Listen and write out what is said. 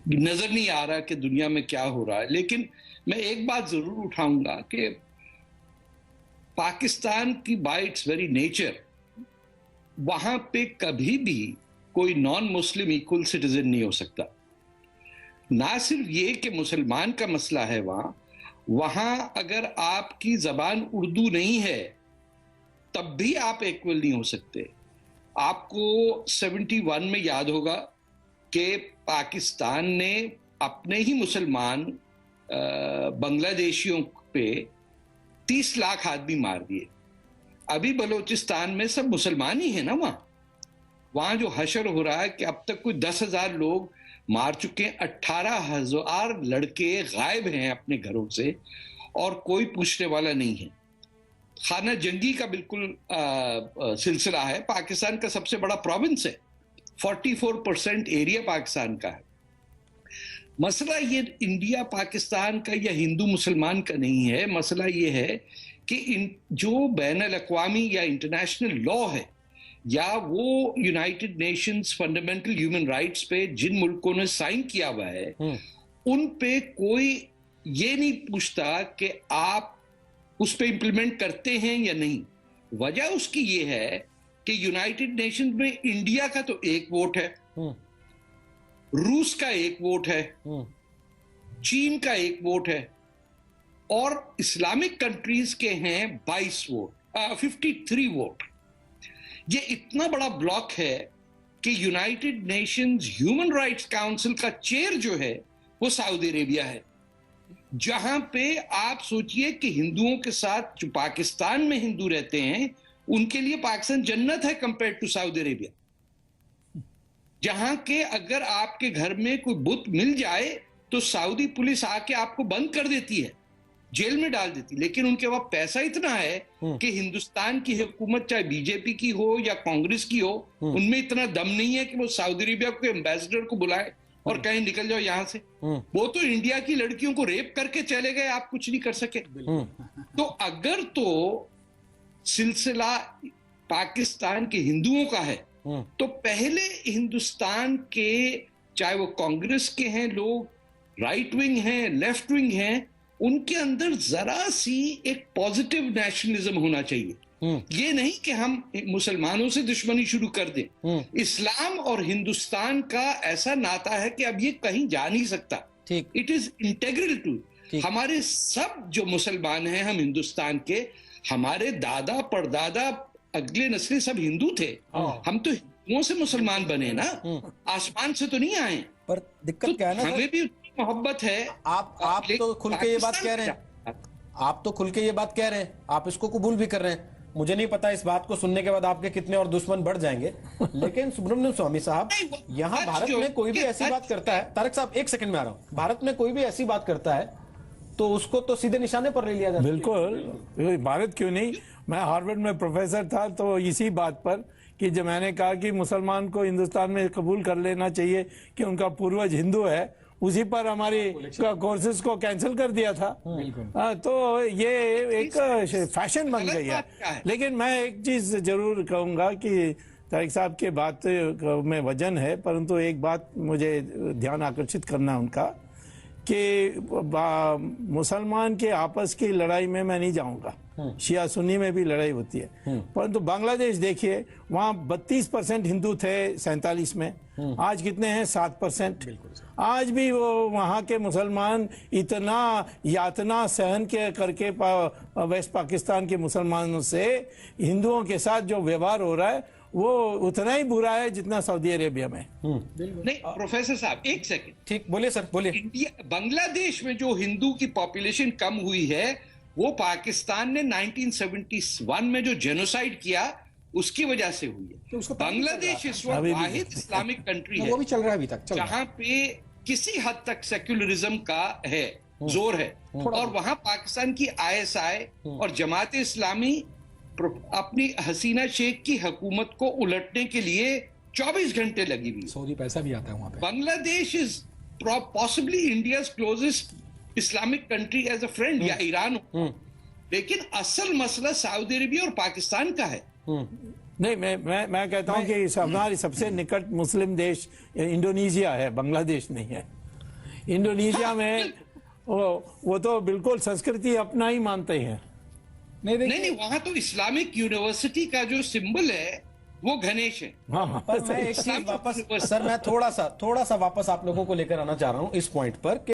नजर नहीं आ रहा कि दुनिया में क्या हो रहा है। लेकिन मैं एक बात जरूर उठाऊंगा कि पाकिस्तान की बाय इट्स वेरी नेचर वहां पे कभी भी कोई नॉन मुस्लिम इक्वल सिटीजन नहीं हो सकता। ना सिर्फ ये कि मुसलमान का मसला है, वहां अगर आपकी जबान उर्दू नहीं है तब भी आप इक्वल नहीं हो सकते। आपको 71 में याद होगा कि पाकिस्तान ने अपने ही मुसलमान बांग्लादेशियों पे 30 लाख आदमी मार दिए। अभी बलोचिस्तान में सब मुसलमान ही है ना। वहां जो हशर हो रहा है कि अब तक कोई 10,000 लोग मार चुके हैं, 18,000 लड़के गायब हैं अपने घरों से और कोई पूछने वाला नहीं है। खाना जंगी का बिल्कुल सिलसिला है। पाकिस्तान का सबसे बड़ा प्रोविंस है, 44% एरिया पाकिस्तान का है। मसला ये इंडिया पाकिस्तान का या हिंदू मुसलमान का नहीं है। मसला ये है कि जो बैनुल-अक़वामी या इंटरनेशनल लॉ है या वो United Nations fundamental human rights पे जिन मुल्कों ने साइन किया हुआ है उन पे कोई ये नहीं पूछता कि आप उस पे इंप्लीमेंट करते हैं या नहीं। वजह उसकी ये है कि यूनाइटेड नेशंस में इंडिया का तो एक वोट है, रूस का एक वोट है, चीन का एक वोट है और इस्लामिक कंट्रीज के हैं 22 वोट, 53 वोट। ये इतना बड़ा ब्लॉक है कि United Nations human rights council का चेयर जो है वो सऊदी अरेबिया है, जहां पे आप सोचिए कि हिंदुओं के साथ जो पाकिस्तान में हिंदू रहते हैं उनके लिए पाकिस्तान जन्नत है कंपेयर टू सऊदी अरेबिया, जहां के अगर आपके घर में कोई बुत मिल जाए तो सऊदी पुलिस आके आपको बंद कर देती है, जेल में डाल देती। लेकिन उनके पास पैसा इतना है कि हिंदुस्तान की हुकूमत चाहे बीजेपी की हो या कांग्रेस की हो, उनमें इतना दम नहीं है कि वो सऊदी अरेबिया के एम्बेसडर को बुलाए और कहीं निकल जाओ यहां से। वो तो इंडिया की लड़कियों को रेप करके चले गए, आप कुछ नहीं कर सके। तो अगर तो सिलसिला पाकिस्तान के हिंदुओं का है तो पहले हिंदुस्तान के, चाहे वो कांग्रेस के हैं लोग, राइट विंग हैं, लेफ्ट विंग हैं, उनके अंदर जरा सी एक पॉजिटिव नेशनलिज्म होना चाहिए। ये नहीं कि हम मुसलमानों से दुश्मनी शुरू कर दें। इस्लाम और हिंदुस्तान का ऐसा नाता है कि अब ये कहीं जा नहीं सकता। इट इज इंटेग्रल टू हमारे सब जो मुसलमान हैं, हम हिंदुस्तान के, हमारे दादा परदादा अगले नस्लें सब हिंदू थे। हम तो हिंदुओं से मुसलमान बने ना, आसमान से तो नहीं आए। पर दिक्कत क्या है ना, हमें भी मोहब्बत है। आप तो खुल के ये बात कह रहे हैं, आप तो खुल के ये बात कह रहे हैं, आप इसको कबूल भी कर रहे हैं। मुझे नहीं पता इस बात को सुनने के बाद आपके कितने और दुश्मन बढ़ जाएंगे। लेकिन सुब्रमण्यम स्वामी साहब, यहाँ भारत में कोई भी ऐसी बात करता है, तारक साहब एक सेकंड में आ रहा हूँ, भारत में कोई भी ऐसी बात करता है तो उसको तो सीधे निशाने पर ले लिया जाता है। बिल्कुल, भारत क्यों नहीं। मैं हार्वर्ड में प्रोफेसर था तो इसी बात पर कि जब मैंने कहा कि मुसलमान को हिंदुस्तान में कबूल कर लेना चाहिए कि उनका पूर्वज हिंदू है, उसी पर हमारी कोर्सेज को कैंसिल कर दिया था। तो ये एक फैशन बन गई है। लेकिन मैं एक चीज जरूर कहूंगा कि तारिक साहब के बात में वजन है, परंतु एक बात मुझे ध्यान आकर्षित करना उनका कि मुसलमान के आपस की लड़ाई में मैं नहीं जाऊंगा, शिया सुन्नी में भी लड़ाई होती है, परंतु बांग्लादेश देखिए, वहां 32% हिंदू थे 47 में, आज कितने हैं? 7%। आज भी वो वहां के मुसलमान इतना यातना सहन के करके वेस्ट पाकिस्तान के मुसलमानों से हिंदुओं के साथ जो व्यवहार हो रहा है वो उतना ही बुरा है जितना सऊदी अरेबिया में। नहीं प्रोफेसर साहब एक सेकंड, ठीक बोलिए सर, बोलिए। इंडिया बांग्लादेश में जो हिंदू की पॉपुलेशन कम हुई है वो पाकिस्तान ने 1971 में जो जेनोसाइड किया उसकी वजह से हुई है। तो बांग्लादेश इस वक्त वाहिद इस्लामिक कंट्री है, वो भी चल रहा है अभी तक, जहां पे किसी हद तक सेक्युलरिज्म का है, जोर है, और वहां पाकिस्तान की ISI और जमात इस्लामी अपनी हसीना शेख की हुकूमत को उलटने के लिए 24 घंटे लगी हुई। सऊदी पैसा भी आता है वहां पे। Bangladesh is possibly India's closest Islamic country as a friend, या ईरान हो, लेकिन असल मसला सऊदी अरेबिया और पाकिस्तान का है। नहीं, मैं कहता हूं कि हमारी सबसे निकट मुस्लिम देश इंडोनेशिया है, बांग्लादेश नहीं है। इंडोनेशिया में वो तो बिल्कुल संस्कृति अपना ही मानते हैं। नहीं, वहां तो इस्लामिक यूनिवर्सिटी का जो सिंबल है वो गणेश है। हाँ, पर मैं एक चीज वापस, सर मैं थोड़ा सा वापस आप लोगों को लेकर आना चाह रहा हूं इस पॉइंट पर।